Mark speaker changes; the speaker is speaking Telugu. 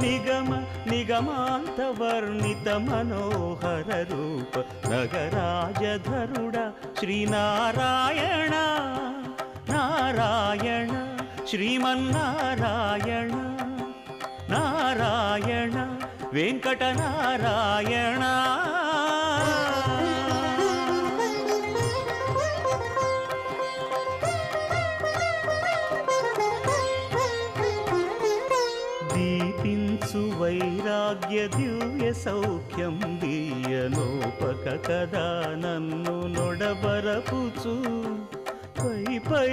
Speaker 1: నిగమ నిగమాంతవర్ణిత మనోహర రూప నగరాజధరుడ శ్రీనారాయణ నారాయణ శ్రీమన్నారాయణ నారాయణ వెంకటనారాయణ. దీపించు వైరాగ్య దివ్య సౌఖ్యం దీయనోపక కదా నన్ను నొడబరపుచు పై పై